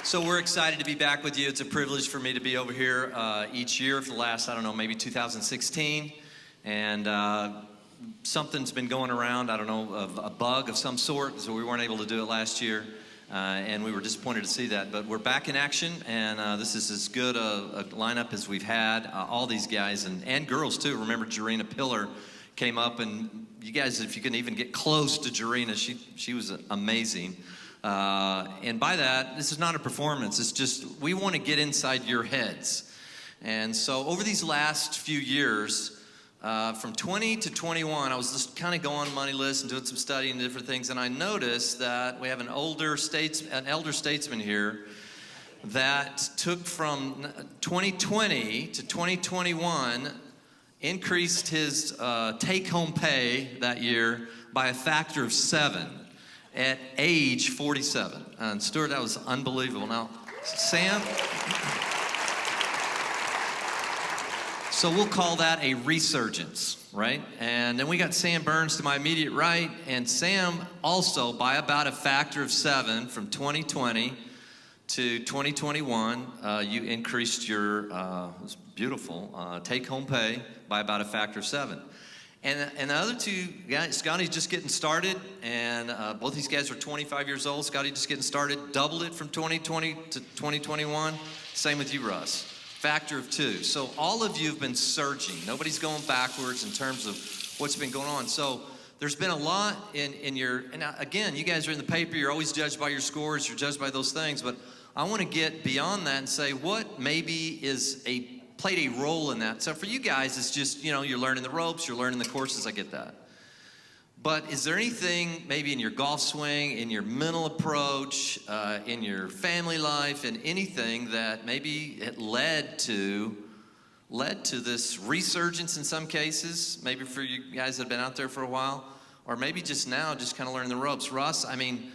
So we're excited to be back with you. It's a privilege for me to be over here each year for the last, I don't know, maybe 2016. And something's been going around, I don't know, of a bug of some sort, so we weren't able to do it last year. And we were disappointed to see that. But we're back in action, and this is as good a lineup as we've had. All these guys, and girls too. Remember, Jarena Pillar came up, and you guys, if you can even get close to Jarena, she was amazing. And by that, this is not a performance. It's just, we want to get inside your heads. And so over these last few years, from 20 to 21, I was just kind of going on money list and doing some studying and different things, and I noticed that we have an elder statesman here that took from 2020 to 2021, increased his take-home pay that year by a factor of 7 at age 47. And Stewart, that was unbelievable. Now, Sam, so we'll call that a resurgence, right? And then we got Sam Burns to my immediate right, and Sam also, by about a factor of 7 from 2020 to 2021, you increased your, it was beautiful, take-home pay by about a factor of 7. And the other two guys, Scottie's just getting started, and both these guys are 25 years old. Scottie just getting started, doubled it from 2020 to 2021. Same with you, Russ. Factor of 2. So all of you have been surging. Nobody's going backwards in terms of what's been going on. So there's been a lot in your, and again, you guys are in the paper, you're always judged by your scores, you're judged by those things, but I want to get beyond that and say what maybe played a role in that. So for you guys, it's just, you know, you're learning the ropes, you're learning the courses, I get that. But is there anything maybe in your golf swing, in your mental approach, in your family life, and anything that maybe it led to this resurgence in some cases, maybe for you guys that have been out there for a while, or maybe just now, just kind of learning the ropes? Russ, I mean,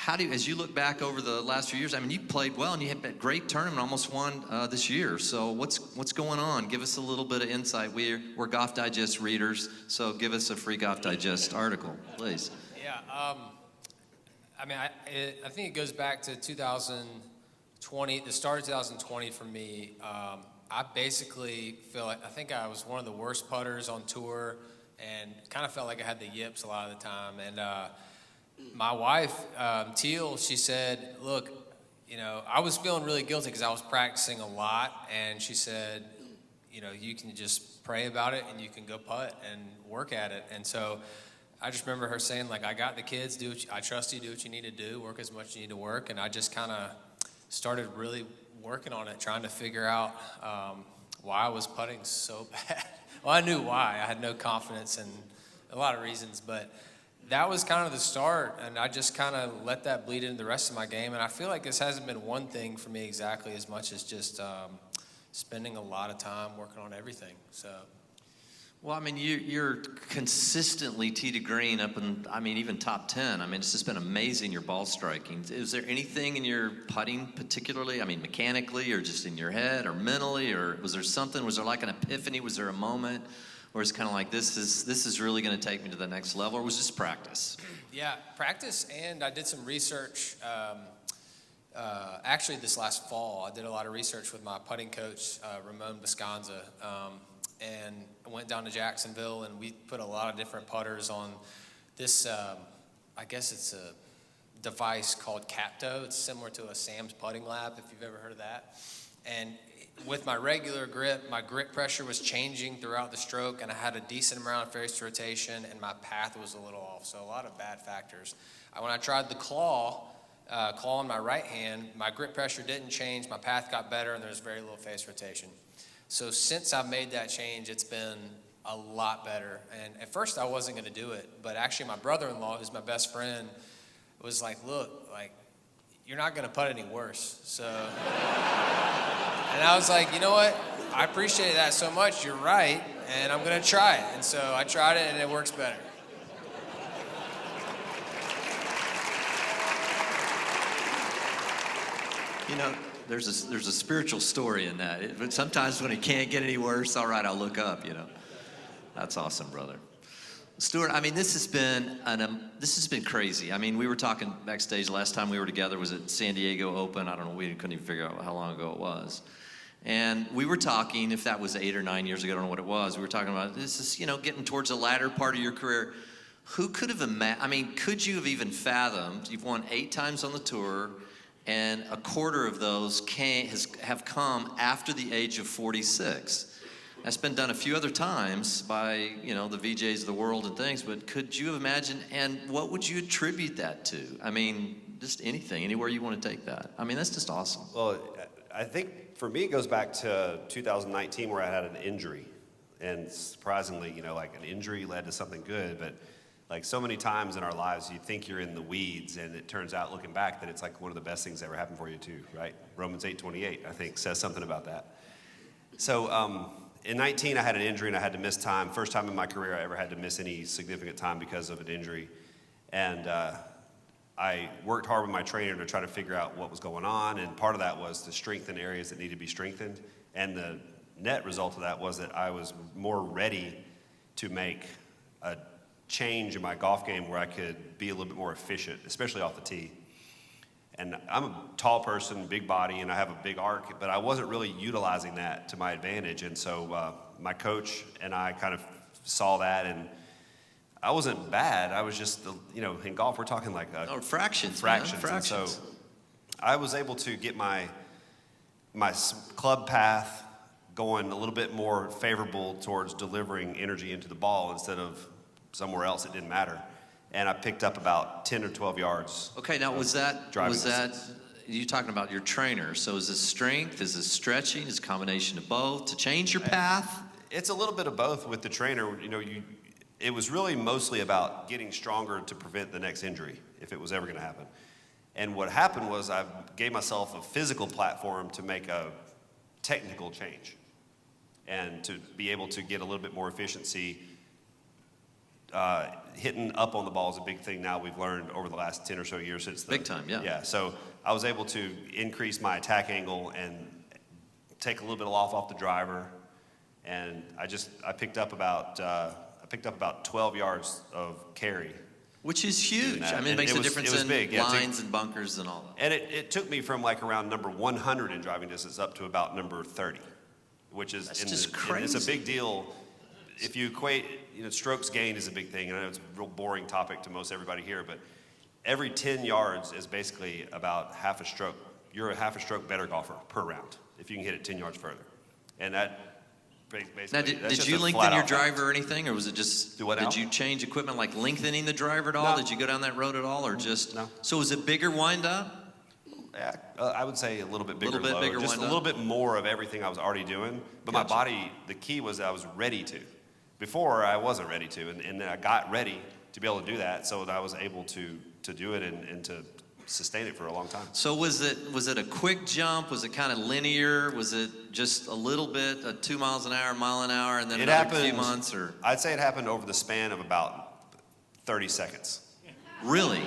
as you look back over the last few years, I mean, you played well and you had a great tournament, almost won this year. So what's going on? Give us a little bit of insight. We're Golf Digest readers, so give us a free Golf Digest article, please. Yeah, I mean, I think it goes back to 2020, the start of 2020 for me. I basically I think I was one of the worst putters on tour and kind of felt like I had the yips a lot of the time. And my wife, Teal, she said, look, you know, I was feeling really guilty because I was practicing a lot, and she said, you know, you can just pray about it and you can go putt and work at it. And so I just remember her saying, like, I got the kids, I trust you, do what you need to do, work as much as you need to work. And I just kind of started really working on it, trying to figure out why I was putting so bad. Well, I knew why. I had no confidence and a lot of reasons, but that was kind of the start, and I just kind of let that bleed into the rest of my game. And I feel like this hasn't been one thing for me exactly as much as just spending a lot of time working on everything. So, well, I mean, you're consistently tee to green up in, I mean, even top 10. I mean, it's just been amazing, your ball striking. Is there anything in your putting particularly, I mean, mechanically or just in your head or mentally, or was there something, was there like an epiphany, was there a moment? Or it's kind of like, this is really going to take me to the next level, or was this practice? Yeah, practice, and I did some research. Actually, this last fall, I did a lot of research with my putting coach, Ramon Buscanza, and I went down to Jacksonville, and we put a lot of different putters on this, I guess it's a device called Capto. It's similar to a Sam's Putting Lab, if you've ever heard of that. And with my regular grip, my grip pressure was changing throughout the stroke, and I had a decent amount of face rotation, and my path was a little off, so a lot of bad factors. When I tried the claw in my right hand, my grip pressure didn't change, my path got better, and there's very little face rotation. So since I've made that change, it's been a lot better. And at first I wasn't going to do it, but actually my brother-in-law, who's my best friend, was like, look, like, you're not going to putt any worse. So, and I was like, you know what? I appreciate that so much. You're right, and I'm going to try it. And so I tried it, and it works better. You know, there's a spiritual story in that. But sometimes when it can't get any worse, all right, I'll look up, you know. That's awesome, brother. Stuart, I mean, this has been crazy. I mean, we were talking backstage last time we were together was at San Diego Open. I don't know, we couldn't even figure out how long ago it was. And we were talking, if that was 8 or 9 years ago, I don't know what it was. We were talking about this is, getting towards the latter part of your career. Who could have could you have even fathomed? You've won 8 times on the tour, and a quarter of those have come after the age of 46. That's been done a few other times by, the VJs of the world and things, but could you have imagined, and what would you attribute that to? I mean, just anything, anywhere you want to take that. I mean, that's just awesome. Well, I think for me it goes back to 2019 where I had an injury. And surprisingly, like an injury led to something good, but like so many times in our lives, you think you're in the weeds, and it turns out looking back that it's like one of the best things that ever happened for you too, right? Romans 8:28, I think, says something about that. So, in 19, I had an injury and I had to miss time. First time in my career I ever had to miss any significant time because of an injury. And I worked hard with my trainer to try to figure out what was going on. And part of that was to strengthen areas that needed to be strengthened. And the net result of that was that I was more ready to make a change in my golf game where I could be a little bit more efficient, especially off the tee. And I'm a tall person, big body, and I have a big arc, but I wasn't really utilizing that to my advantage. And so my coach and I kind of saw that, and I wasn't bad. I was just, in golf, we're talking like fractions. Fractions. And so I was able to get my club path going a little bit more favorable towards delivering energy into the ball instead of somewhere else it didn't matter. And I picked up about 10 or 12 yards. Okay, now was that you talking about your trainer? So is this strength? Is this stretching? Is it a combination of both to change your path? It's a little bit of both with the trainer. It was really mostly about getting stronger to prevent the next injury if it was ever going to happen. And what happened was I gave myself a physical platform to make a technical change and to be able to get a little bit more efficiency. Hitting up on the ball is a big thing now we've learned over the last 10 or so years since big time, yeah. Yeah, so I was able to increase my attack angle and take a little bit of off the driver, and I picked up about 12 yards of carry. Which is huge. I mean, it makes a difference in big. Lines and bunkers and all that. And it took me from like around number 100 in driving distance up to about number 30, which is just crazy. It's a big deal. If you equate, strokes gained is a big thing. And I know it's a real boring topic to most everybody here, but every 10 yards is basically about half a stroke. You're a half a stroke better golfer per round if you can hit it 10 yards further. And that basically. Now, did you lengthen your driver or anything, or was it just? Did you change equipment like lengthening the driver at all? No. Did you go down that road at all, or just? No. So was it bigger wind up? Yeah, I would say a little bit bigger. Bigger just a little bit more of everything I was already doing. But Gotcha. My body, the key was that I was ready to. Before, I wasn't ready to, and then I got ready to be able to do that, so that I was able to do it and to sustain it for a long time. So was it a quick jump? Was it kind of linear? Was it just a little bit, 2 miles an hour, mile an hour, and then another few months? Or I'd say it happened over the span of about 30 seconds. Really?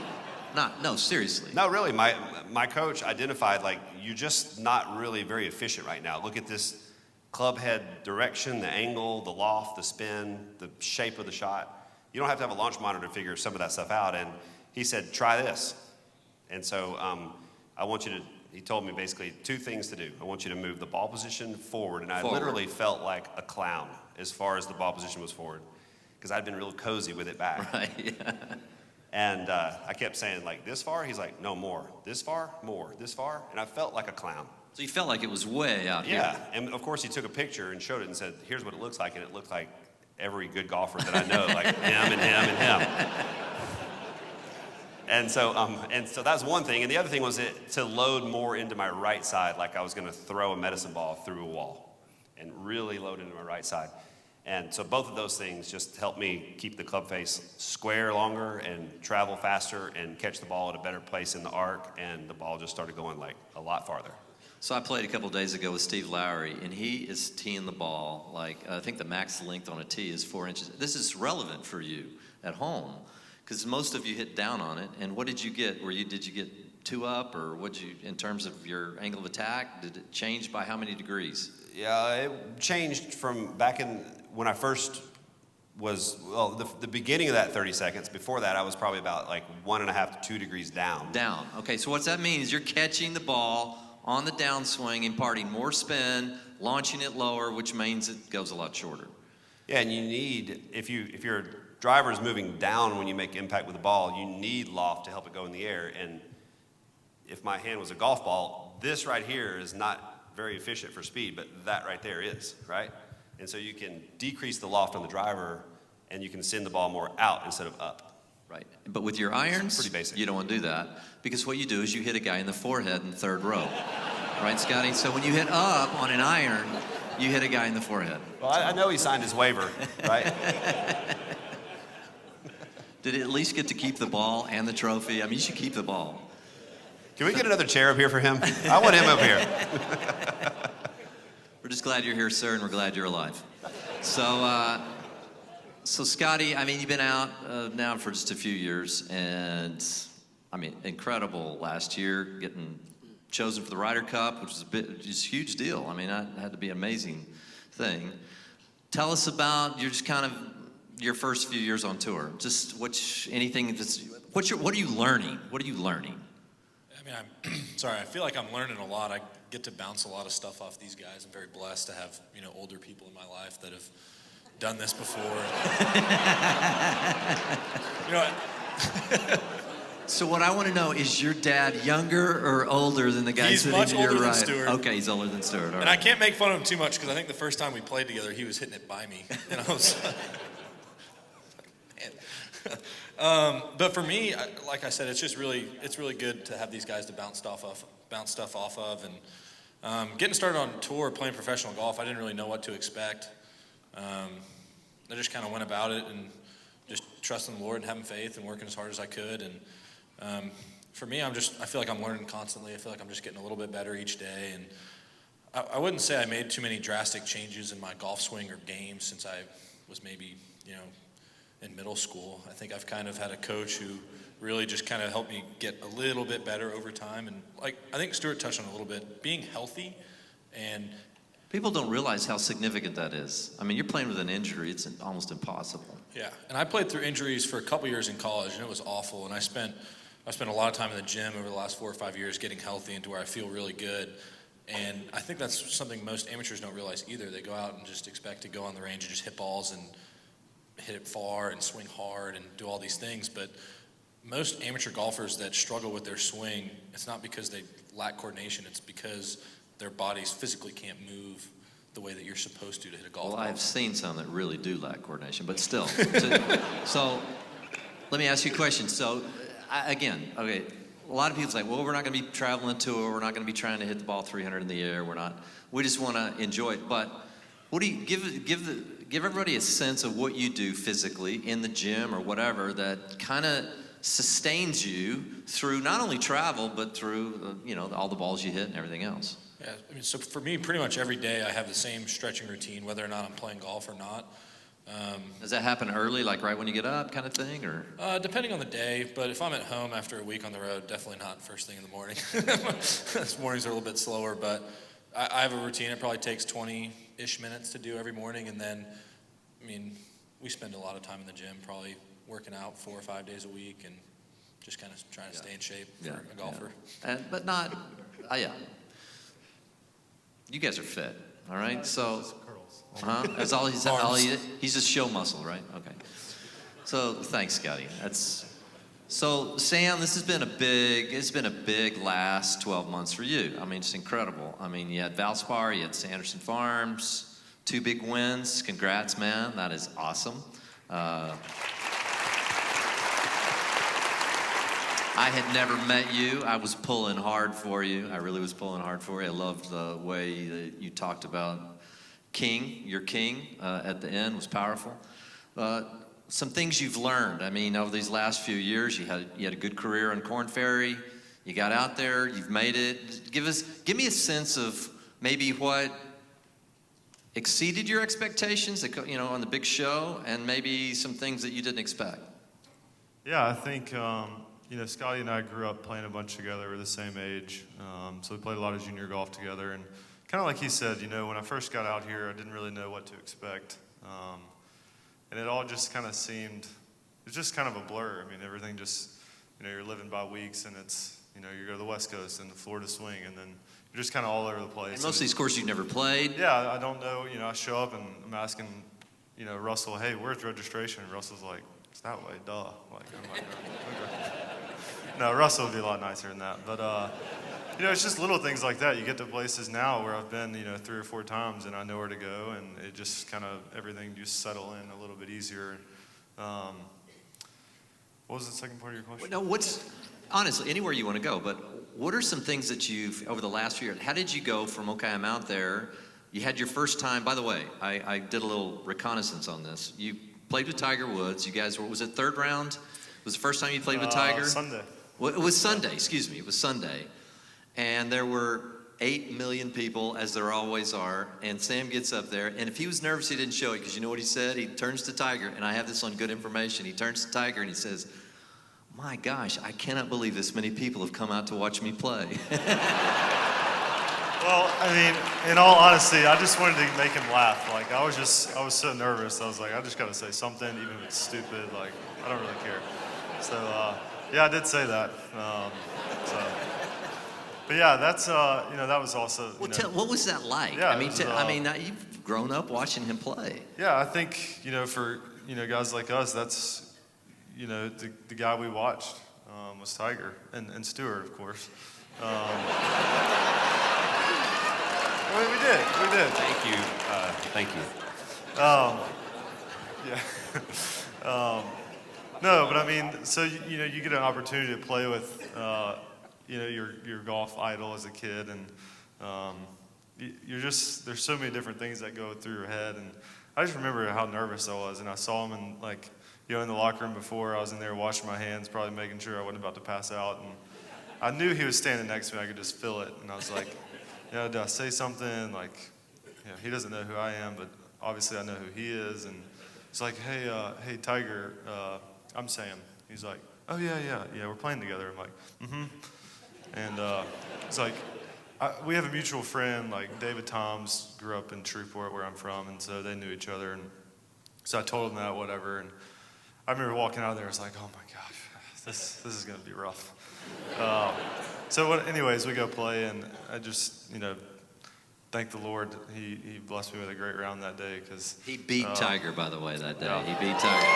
No, seriously. No, really. My coach identified, like, you're just not really very efficient right now. Look at this club head direction, the angle, the loft, the spin, the shape of the shot. You don't have to have a launch monitor to figure some of that stuff out. And he said, try this. And so he told me basically 2 things to do. I want you to move the ball position forward. And I literally felt like a clown as far as the ball position was forward, because I'd been real cozy with it back. Right, yeah. And I kept saying, like, this far? He's like, no, more. This far? More. This far? And I felt like a clown. So you felt like it was way out here. Yeah, and of course he took a picture and showed it and said, here's what it looks like, and it looked like every good golfer that I know, like him and him and him. And so that's one thing. And the other thing was to load more into my right side, like I was going to throw a medicine ball through a wall, and really load into my right side. And so both of those things just helped me keep the club face square longer and travel faster and catch the ball at a better place in the arc, and the ball just started going like a lot farther. So I played a couple of days ago with Steve Lowry, and he is teeing the ball like, I think the max length on a tee is 4 inches. This is relevant for you at home, because most of you hit down on it. And what did you get? Did you get 2 up, or in terms of your angle of attack, did it change by how many degrees? Yeah, it changed from back when I first was, well, the beginning of that 30 seconds. Before that, I was probably about like 1.5 to 2 degrees down. Down. Okay, so what's that mean is you're catching the ball on the downswing, imparting more spin, launching it lower, which means it goes a lot shorter. Yeah, and you need, if your driver is moving down when you make impact with the ball, you need loft to help it go in the air. And if my hand was a golf ball, this right here is not very efficient for speed, but that right there is, right? And so you can decrease the loft on the driver, and you can send the ball more out instead of up. Right. But with your irons, pretty basic. you don't want to do that, because what you do is you hit a guy in the forehead in the third row. Right, Scotty? So when you hit up on an iron, you hit a guy in the forehead. Well, I know he signed his waiver, right? Did he at least get to keep the ball and the trophy? I mean, you should keep the ball. Can we get another chair up here for him? I want him up here. We're just glad you're here, sir, and we're glad you're alive. So, so Scotty, I mean, you've been out now for just a few years, and I mean, incredible last year, getting chosen for the Ryder Cup, which is just a huge deal. I mean, that had to be an amazing thing. Tell us about your first few years on tour. Just what are you learning? What are you learning? I mean, I feel like I'm learning a lot. I get to bounce a lot of stuff off these guys. I'm very blessed to have, older people in my life that have done this before. So what I want to know is your dad younger or older than the guy He's sitting much to your older than right? Stewart. Okay, he's older than Stewart. All And right. I can't make fun of him too much because I think the first time we played together, he was hitting it by me. And I was but for me, like I said, it's really good to have these guys to bounce stuff off of. And getting started on tour, playing professional golf, I didn't really know what to expect. I just kind of went about it and just trusting the Lord and having faith and working as hard as I could. And for me, I feel like I'm learning constantly. I feel like I'm just getting a little bit better each day. And I wouldn't say I made too many drastic changes in my golf swing or game since I was maybe, in middle school. I think I've kind of had a coach who really just kind of helped me get a little bit better over time. And like I think Stewart touched on it a little bit, being healthy. And People don't realize how significant that is. I mean, you're playing with an injury. It's almost impossible. yeah, and I played through injuries for a couple years in college, and it was awful. And I spent a lot of time in the gym over the last 4 or 5 years getting healthy into where I feel really good. And I think that's something most amateurs don't realize either. They go out and just expect to go on the range and just hit balls and hit it far and swing hard and do all these things. But most amateur golfers that struggle with their swing, it's not because they lack coordination. It's because their bodies physically can't move the way that you're supposed to hit a golf Well, ball. I've seen some that really do lack coordination, but still. So let me ask you a question. So, okay, a lot of people say, well, we're not going to be traveling tour. We're not going to be trying to hit the ball 300 in the air. We just want to enjoy it. But what do you give everybody a sense of what you do physically in the gym or whatever that kind of sustains you through not only travel, but through, all the balls you hit and everything else? Yeah, I mean, so for me, pretty much every day I have the same stretching routine, whether or not I'm playing golf or not. Does that happen early, like right when you get up kind of thing, or? Depending on the day, but if I'm at home after a week on the road, definitely not first thing in the morning. These mornings are a little bit slower, but I have a routine. It probably takes 20-ish minutes to do every morning, and then, I mean, we spend a lot of time in the gym, probably working out 4 or 5 days a week, and just kind of trying to stay in shape for a golfer. Yeah. But not, yeah. You guys are fit, all right? So, that's all he's just show muscle, right? Okay. So thanks, Scotty. So Sam, this has been a big last 12 months for you. I mean, it's incredible. I mean, you had Valspar, you had Sanderson Farms, 2 big wins. Congrats, man. That is awesome. I had never met you. I was pulling hard for you. I really was pulling hard for you. I loved the way that you talked about your king at the end was powerful. Some things you've learned. I mean, over these last few years, you had a good career on Korn Ferry. You got out there. You've made it. Give me a sense of maybe what exceeded your expectations, on the big show, and maybe some things that you didn't expect. Yeah, I think. Scotty and I grew up playing a bunch together. We're the same age, so we played a lot of junior golf together. And kind of like he said, when I first got out here, I didn't really know what to expect. and it all just kind of seemed, it's just kind of a blur. I mean, everything just, you're living by weeks, and it's, you go to the West Coast and the Florida swing, and then you're just kind of all over the place. And most of these courses you've never played. Yeah, I don't know. I show up and I'm asking, Russell, hey, where's registration? And Russell's like, it's that way, duh. Like, I'm like, okay. No, Russell would be a lot nicer than that. But, it's just little things like that. You get to places now where I've been, 3 or 4 times, and I know where to go, and it just kind of, everything just settle in a little bit easier. What was the second part of your question? No, honestly, anywhere you want to go, but what are some things that you've, over the last few years, how did you go from, okay, I'm out there, you had your first time, by the way, I did a little reconnaissance on this. You played with Tiger Woods. You guys was it third round? Was the first time you played with Tiger? Sunday. Well, it was Sunday, excuse me, it was Sunday. And there were 8 million people, as there always are, and Sam gets up there, and if he was nervous, he didn't show it, because you know what he said? He turns to Tiger, and I have this on good information. He turns to Tiger, and he says, my gosh, I cannot believe this many people have come out to watch me play. Well, I mean, in all honesty, I just wanted to make him laugh. Like, I was so nervous. I was like, I just got to say something, even if it's stupid. Like, I don't really care. So, yeah, I did say that. But yeah, that's, that was also, Well, what was that like? Yeah, I mean, it was, you've grown up watching him play. Yeah, I think, for, guys like us, that's, the guy we watched was Tiger, and Stewart, of course. Well, we did. Thank you. Yeah. No, but I mean, so you get an opportunity to play with your golf idol as a kid, and there's so many different things that go through your head, and I just remember how nervous I was, and I saw him in in the locker room before. I was in there washing my hands, probably making sure I wasn't about to pass out, and I knew he was standing next to me. I could just feel it, and I was like, did I say something? Like, he doesn't know who I am, but obviously I know who he is, and it's like, hey, Tiger, I'm Sam. He's like, oh yeah, we're playing together. I'm like, mm-hmm. And it's like, we have a mutual friend, like David Toms grew up in Shreveport, where I'm from, and so they knew each other, and so I told him that, whatever, and I remember walking out of there, I was like, oh my gosh, this is gonna be rough. Anyways, we go play, and I just, thank the Lord. He blessed me with a great round that day, because He beat Tiger, by the way, that day. Yeah. He beat Tiger.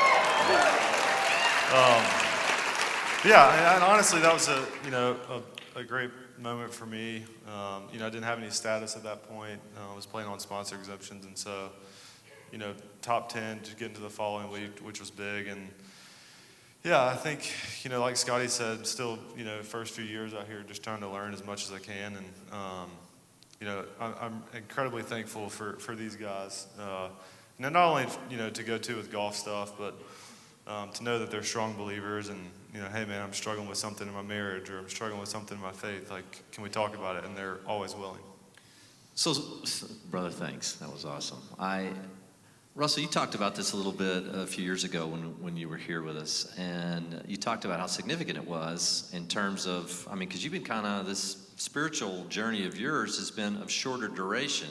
Yeah, and honestly, that was a great moment for me. I didn't have any status at that point. I was playing on sponsor exemptions, and so, top 10 to get into the following week, which was big. And yeah, I think, like Scottie said, still, first few years out here just trying to learn as much as I can. And, I'm incredibly thankful for these guys. Not only, to go to with golf stuff, but to know that they're strong believers, and, hey man, I'm struggling with something in my marriage, or I'm struggling with something in my faith. Like, can we talk about it? And they're always willing. So, brother, thanks. That was awesome. Russell, you talked about this a little bit a few years ago when you were here with us, and you talked about how significant it was in terms of, because you've been kind of, this spiritual journey of yours has been of shorter duration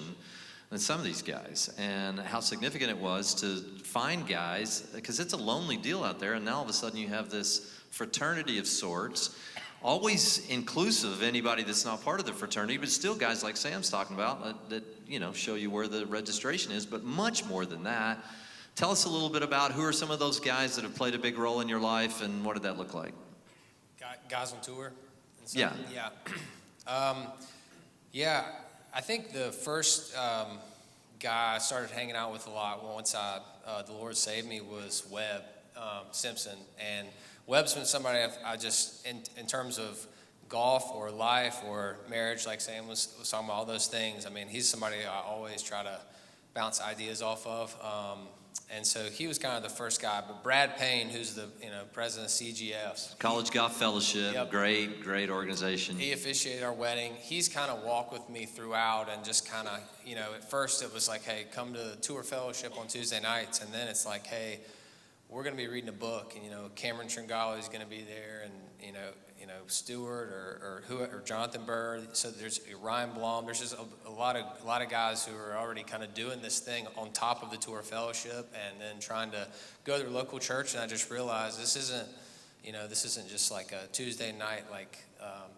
than some of these guys, and how significant it was to find guys, because it's a lonely deal out there, and now all of a sudden you have this fraternity of sorts, always inclusive of anybody that's not part of the fraternity, but still guys like Sam's talking about that show you where the registration is, but much more than that. Tell us a little bit about who are some of those guys that have played a big role in your life, and what did that look like? Guys on tour? And Yeah. Yeah. I think the first guy I started hanging out with a lot once the Lord saved me was Webb Simpson. And Webb's been somebody I just, in terms of golf or life or marriage, like Sam was talking about, all those things, he's somebody I always try to bounce ideas off of. And so he was kind of the first guy. But Brad Payne, who's the president of CGF. College Golf Fellowship, Yep. Great organization. He officiated our wedding. He's kind of walked with me throughout, and just kind of, at first it was like, hey, come to the Tour Fellowship on Tuesday nights. And then it's like, hey, we're going to be reading a book, and Cameron Tringale is going to be there, and Stewart or Jonathan Burr. So there's Ryan Blom. There's just a lot of guys who are already kind of doing this thing on top of the Tour Fellowship, and then trying to go to their local church. And I just realized this isn't just like a Tuesday night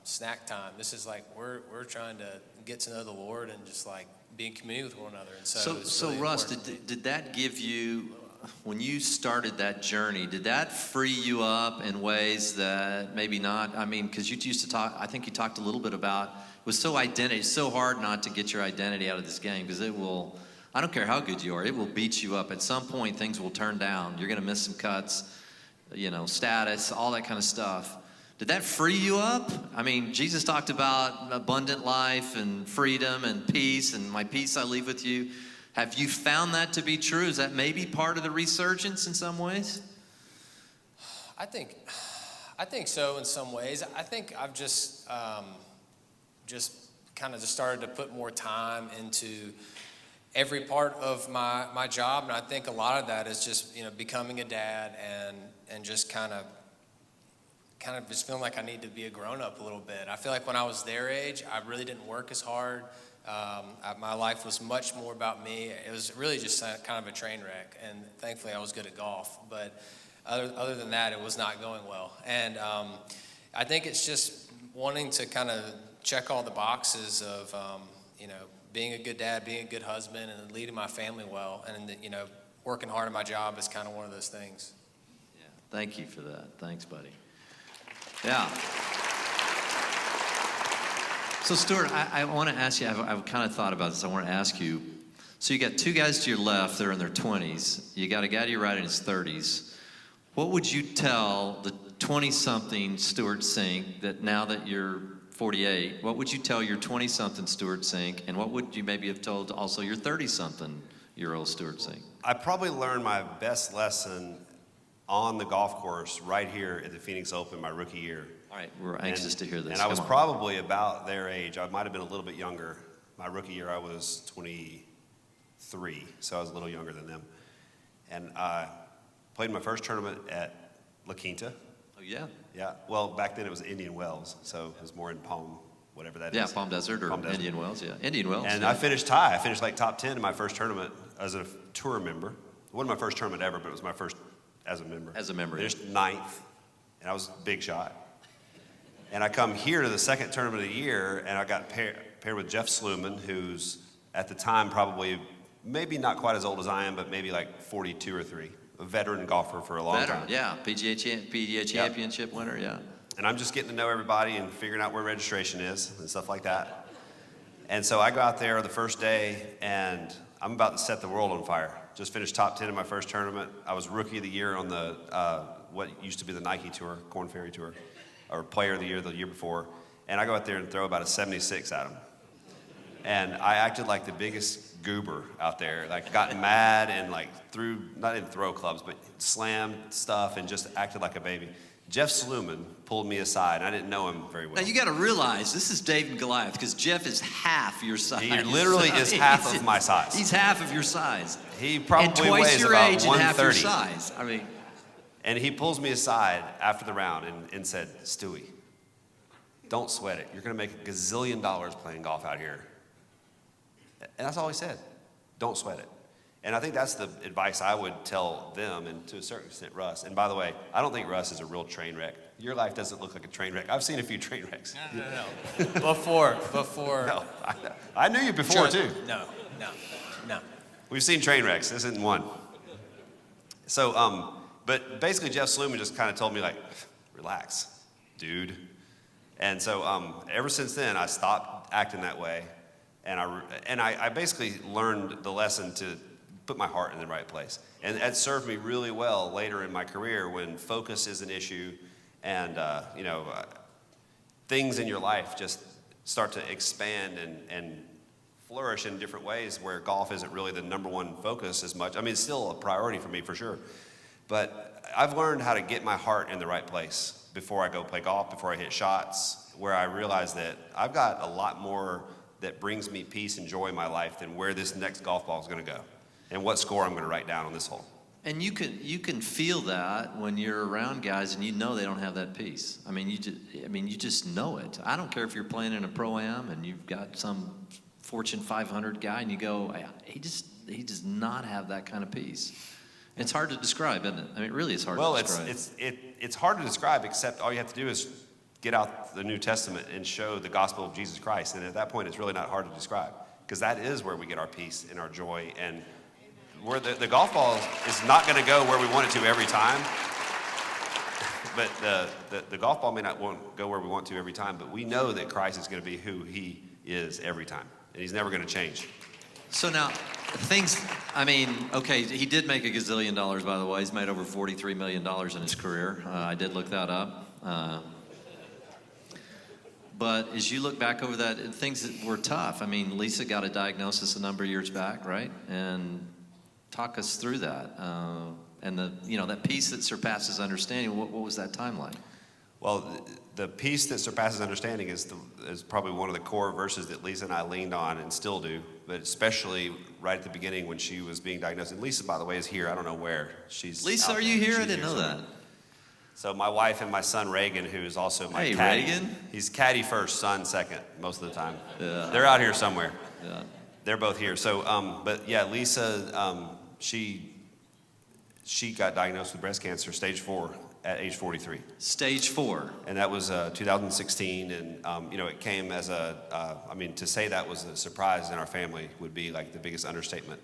snack time. This is like we're trying to get to know the Lord and just like be in community with one another. And So Russ, did that give you, when you started that journey, did that free you up in ways that maybe not? I mean, because you used to talk, I think you talked a little bit about, it was so identity, it's so hard not to get your identity out of this game, because it will, I don't care how good you are, it will beat you up. At some point, things will turn down. You're going to miss some cuts, status, all that kind of stuff. Did that free you up? I mean, Jesus talked about abundant life and freedom and peace, and my peace I leave with you. Have you found that to be true? Is that maybe part of the resurgence in some ways? I think so in some ways. I think I've just kind of started to put more time into every part of my job, and I think a lot of that is just becoming a dad and just kind of just feeling like I need to be a grown-up a little bit. I feel like when I was their age, I really didn't work as hard. My life was much more about me. It was really just kind of a train wreck, and thankfully I was good at golf. But other than that, it was not going well. And I think it's just wanting to kind of check all the boxes of, being a good dad, being a good husband, and leading my family well. And, working hard at my job is kind of one of those things. Yeah, thank you for that. Thanks, buddy. Yeah. So, Stewart, I want to ask you, I've kind of thought about this. I want to ask you, so you got two guys to your left, they're in their 20s. You got a guy to your right in his 30s. What would you tell the 20-something Stewart Cink that now that you're 48, what would you tell your 20-something Stewart Cink, and what would you maybe have told also your 30-something-year-old Stewart Cink? I probably learned my best lesson on the golf course right here at the Phoenix Open my rookie year. All right, we're anxious to hear this. And I was probably about their age. I might have been a little bit younger. My rookie year, I was 23, so I was a little younger than them. And I played my first tournament at La Quinta. Oh, yeah? Yeah. Well, back then it was Indian Wells, so it was more in Palm, whatever that is. Yeah, Palm Desert or Palm Desert. Indian Wells, yeah. Indian Wells. And yeah. I finished high. I finished like top 10 in my first tournament as a tour member. It wasn't my first tournament ever, but it was my first as a member. As a member. Finished ninth, and I was a big shot. And I come here to the second tournament of the year, and I got paired with Jeff Sluman, who's at the time probably maybe not quite as old as I am, but maybe like 42 or 3. A veteran golfer for a long time. Yeah, PGA Championship winner, yeah. And I'm just getting to know everybody and figuring out where registration is and stuff like that. And so I go out there the first day, and I'm about to set the world on fire. Just finished top 10 in my first tournament. I was rookie of the year on the what used to be the Nike Tour, Korn Ferry Tour, or player of the year before. And I go out there and throw about a 76 at him. And I acted like the biggest goober out there, like got mad and like didn't throw clubs, but slammed stuff and just acted like a baby. Jeff Sluman pulled me aside. I didn't know him very well. Now you got to realize this is David and Goliath because Jeff is half your size. He literally is half of my size. He's half of your size. He probably and twice weighs your about age and half your 130. size. I mean, and he pulls me aside after the round and said, "Stewie, don't sweat it. You're going to make a gazillion dollars playing golf out here." And that's all he said. Don't sweat it. And I think that's the advice I would tell them, and to a certain extent Russ. And by the way, I don't think Russ is a real train wreck. Your life doesn't look like a train wreck. I've seen a few train wrecks. No. Before. No, I knew you before too. No. We've seen train wrecks. This isn't one. So, but basically Jeff Sluman just kind of told me like, relax, dude. And so ever since then, I stopped acting that way. And I basically learned the lesson to put my heart in the right place. And that served me really well later in my career when focus is an issue and, things in your life just start to expand and flourish in different ways where golf isn't really the number one focus as much. I mean, it's still a priority for me for sure. But I've learned how to get my heart in the right place before I go play golf, before I hit shots, where I realize that I've got a lot more that brings me peace and joy in my life than where this next golf ball is going to go and what score I'm going to write down on this hole. And you can feel that when you're around guys and you know they don't have that peace. I mean, you just know it. I don't care if you're playing in a pro-am and you've got some Fortune 500 guy and you go, he does not have that kind of peace. It's hard to describe, isn't it? I mean, really, it's hard to describe. Well, it's hard to describe, except all you have to do is get out the New Testament and show the gospel of Jesus Christ. And at that point, it's really not hard to describe, because that is where we get our peace and our joy. And where the golf ball is not going to go where we want it to every time. But the golf ball may not go where we want to every time, but we know that Christ is going to be who he is every time. And he's never going to change. So now, okay, he did make $1 gazillion, by the way. He's made over $43 million in his career. I did look that up. But as you look back over that, things that were tough. I mean, Lisa got a diagnosis a number of years back, right? And talk us through that. And that peace that surpasses understanding. What was that time like? Well, the peace that surpasses understanding is probably one of the core verses that Lisa and I leaned on and still do, but especially right at the beginning when she was being diagnosed. And Lisa, by the way, is here. I don't know where. Lisa, are you here? I didn't know that. So my wife and my son Reagan, who is also my caddy. Reagan? He's caddy first, son second, most of the time. Yeah. They're out here somewhere. Yeah. They're both here. So, but yeah, Lisa, she got diagnosed with breast cancer, stage 4, at age 43. Stage 4. And that was 2016. And, it came as to say that was a surprise in our family would be like the biggest understatement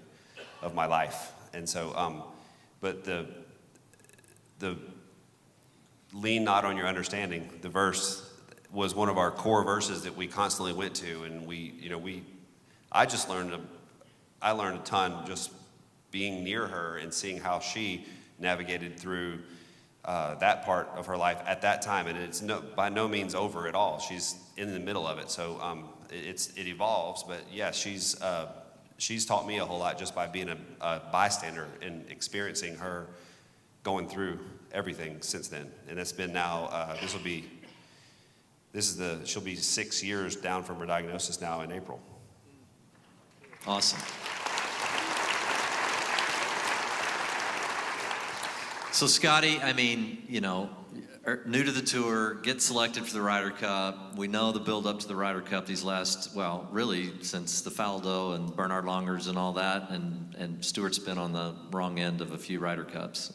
of my life. And so, but the lean not on your understanding, the verse was one of our core verses that we constantly went to. And I learned a ton just being near her and seeing how she navigated through that part of her life at that time. And it's by no means over at all. She's in the middle of it. So it evolves, but yeah, she's taught me a whole lot just by being a bystander and experiencing her going through everything since then. And it's been now, she'll be 6 years down from her diagnosis now in April. Awesome. So Scottie, new to the tour, get selected for the Ryder Cup. We know the build up to the Ryder Cup these last, really since the Faldo and Bernhard Langers and all that, and Stewart's been on the wrong end of a few Ryder Cups.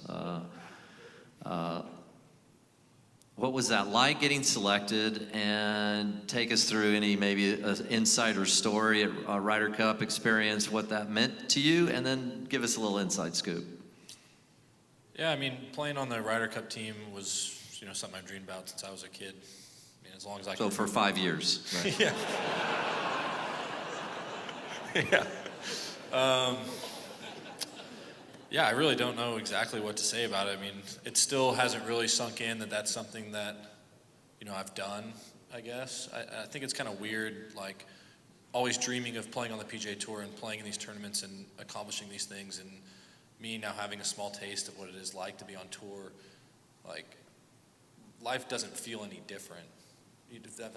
What was that like getting selected? And take us through any maybe an insider story at a Ryder Cup experience, what that meant to you, and then give us a little inside scoop. Yeah, playing on the Ryder Cup team was, something I've dreamed about since I was a kid. As long as I So for 5 years, right? Yeah. Yeah. I really don't know exactly what to say about it. It still hasn't really sunk in that that's something that, I've done, I guess. I think it's kind of weird, like always dreaming of playing on the PGA Tour and playing in these tournaments and accomplishing these things, and me now having a small taste of what it is like to be on tour. Like, life doesn't feel any different. If that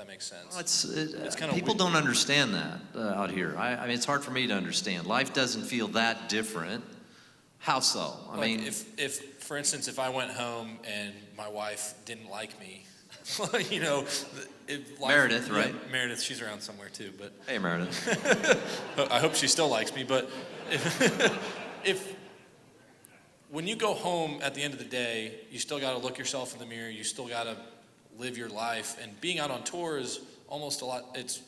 makes sense. Well, it's kind of people don't understand that out here. It's hard for me to understand. Life doesn't feel that different. How so? If for instance, if I went home and my wife didn't like me, Meredith, right? Yeah, Meredith, she's around somewhere too. But hey, Meredith. I hope she still likes me. But if when you go home at the end of the day, you still got to look yourself in the mirror. You still got to live your life. And being out on tour is almost it's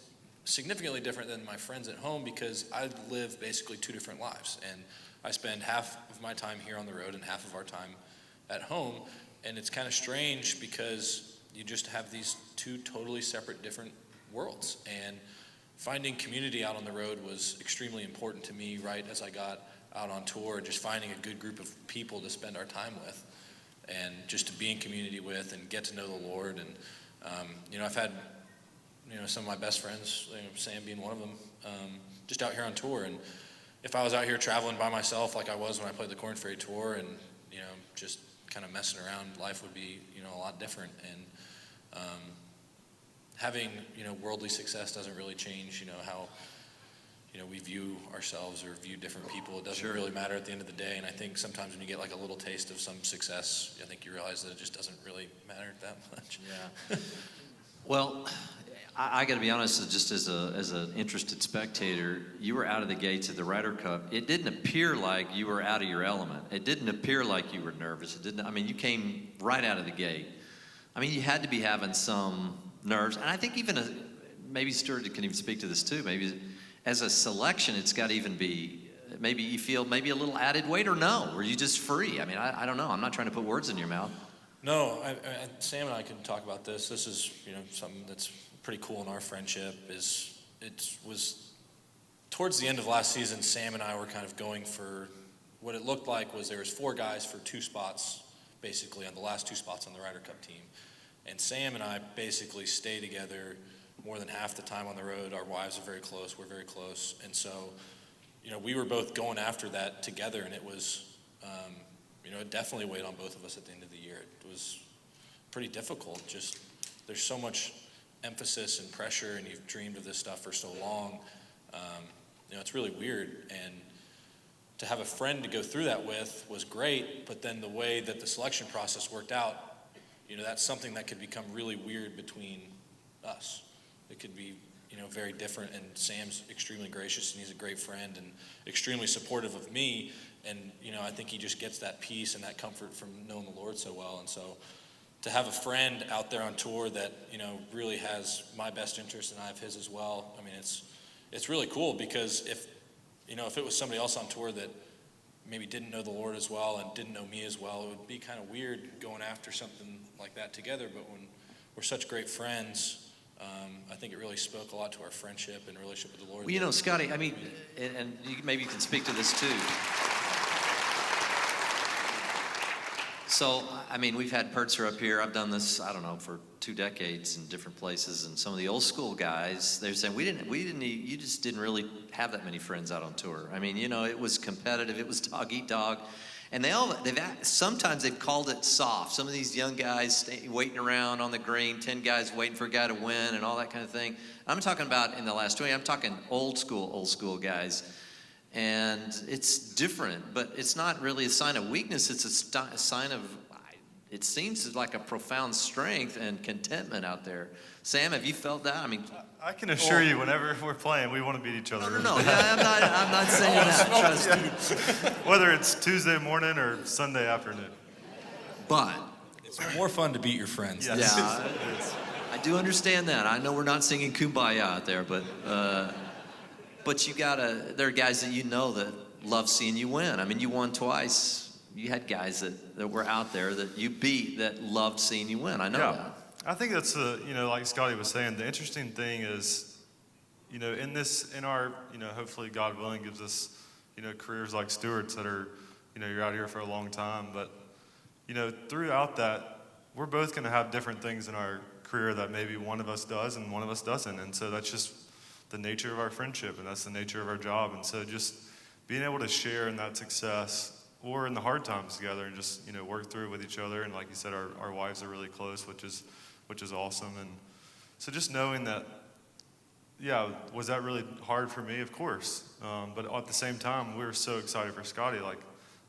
significantly different than my friends at home, because I live basically 2 different lives. And I spend half of my time here on the road and half of our time at home. And it's kind of strange because you just have these 2 totally separate different worlds. And finding community out on the road was extremely important to me right as I got out on tour, just finding a good group of people to spend our time with and just to be in community with and get to know the Lord. And, I've had, some of my best friends, Sam being one of them, just out here on tour. And if I was out here traveling by myself like I was when I played the Corn Ferry Tour and, just kind of messing around, life would be, a lot different. And having, worldly success doesn't really change, how, we view ourselves or view different people. It doesn't really matter at the end of the day. And I think sometimes when you get like a little taste of some success, I think you realize that it just doesn't really matter that much. Yeah. Well, I got to be honest, just as an interested spectator, you were out of the gates at the Ryder Cup. It didn't appear like you were out of your element. It didn't appear like you were nervous. It didn't. I mean, you came right out of the gate. I mean, you had to be having some nerves, and I think even maybe Stewart can even speak to this too. Maybe as a selection, it's got to even be. Maybe you feel maybe a little added weight, or no, or you just free. I mean, I don't know. I'm not trying to put words in your mouth. No, Sam and I can talk about this. This is something that's pretty cool in our friendship. It was towards the end of last season, Sam and I were kind of going for what it looked like was there was 4 guys for 2 spots, basically on the last 2 spots on the Ryder Cup team. And Sam and I basically stay together more than half the time on the road. Our wives are very close. We're very close. And so, we were both going after that together, and it was, it definitely weighed on both of us at the end of the year. It was pretty difficult. Just there's so much emphasis and pressure, and you've dreamed of this stuff for so long. It's really weird. And to have a friend to go through that with was great, but then the way that the selection process worked out, that's something that could become really weird between us. It could be, very different, and Sam's extremely gracious, and he's a great friend and extremely supportive of me, and, I think he just gets that peace and that comfort from knowing the Lord so well. And so to have a friend out there on tour that, really has my best interest and I have his as well, I mean, it's really cool, because if it was somebody else on tour that maybe didn't know the Lord as well and didn't know me as well, it would be kind of weird going after something like that together. But when we're such great friends, I think it really spoke a lot to our friendship and relationship with the Lord. Well, Scottie, I mean, and maybe you can speak to this too. So, I mean, we've had Pertzer up here. I've done this, I don't know, for 2 decades in different places. And some of the old school guys, they're saying, you just didn't really have that many friends out on tour. I mean, it was competitive. It was dog eat dog. And sometimes they've called it soft. Some of these young guys waiting around on the green, 10 guys waiting for a guy to win and all that kind of thing. I'm talking about in the last 20, I'm talking old school guys. And it's different, but it's not really a sign of weakness. It's a sign of, it seems like a profound strength and contentment out there. Sam, have you felt that? I mean, I can assure you, whenever we're playing, we want to beat each other. No, I'm not saying that. Trust me. Whether it's Tuesday morning or Sunday afternoon. But it's more fun to beat your friends. Yes. Yeah, I do understand that. I know we're not singing Kumbaya out there, but there are guys that love seeing you win. I mean, you won twice. You had guys that were out there that you beat that loved seeing you win. I know that. I think that's like Scottie was saying, the interesting thing is, in our, hopefully God willing gives us, careers like Stewart's that are, you're out here for a long time. But, throughout that, we're both going to have different things in our career that maybe one of us does and one of us doesn't. And so that's just the nature of our friendship, and that's the nature of our job. And so just being able to share in that success or in the hard times together and just, work through it with each other. And like you said, our wives are really close, which is awesome. And so just knowing that, was that really hard for me? Of course. But at the same time, we were so excited for Scottie. Like,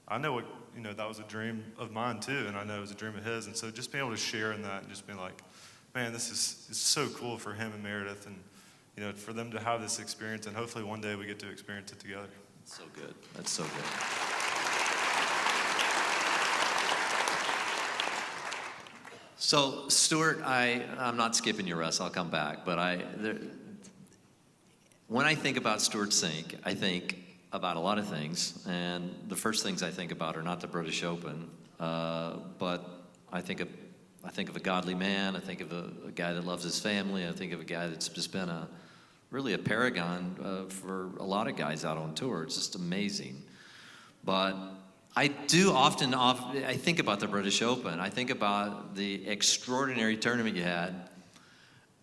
I know that was a dream of mine too, and I know it was a dream of his. And so just being able to share in that and just being like, man, this is so cool for him and Meredith, and, for them to have this experience, and hopefully one day we get to experience it together. That's so good. That's so good. So, Stewart, I'm not skipping you, Russ. I'll come back. But when I think about Stewart Cink, I think about a lot of things. And the first things I think about are not the British Open, but I think of a godly man. I think of a guy that loves his family. I think of a guy that's just been really a paragon for a lot of guys out on tour. It's just amazing. But I do I think about the British Open. I think about the extraordinary tournament you had,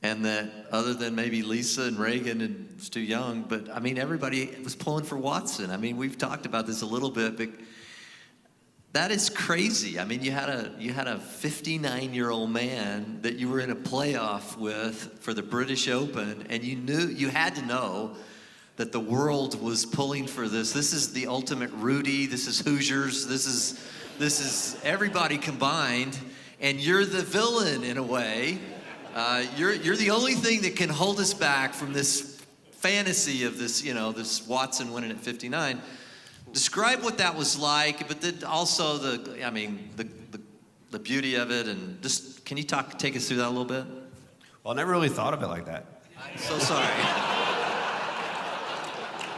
and that other than maybe Lisa and Reagan and Stu Young, but I mean, everybody was pulling for Watson. I mean, we've talked about this a little bit, but that is crazy. I mean, you had a 59-year-old man that you were in a playoff with for the British Open, and you had to know that the world was pulling for this. This is the ultimate Rudy. This is Hoosiers. This is everybody combined, and you're the villain in a way. You're the only thing that can hold us back from this fantasy of this, this Watson winning at 59. Describe what that was like, but then also the beauty of it, and just can you take us through that a little bit? Well, I never really thought of it like that. I'm so sorry.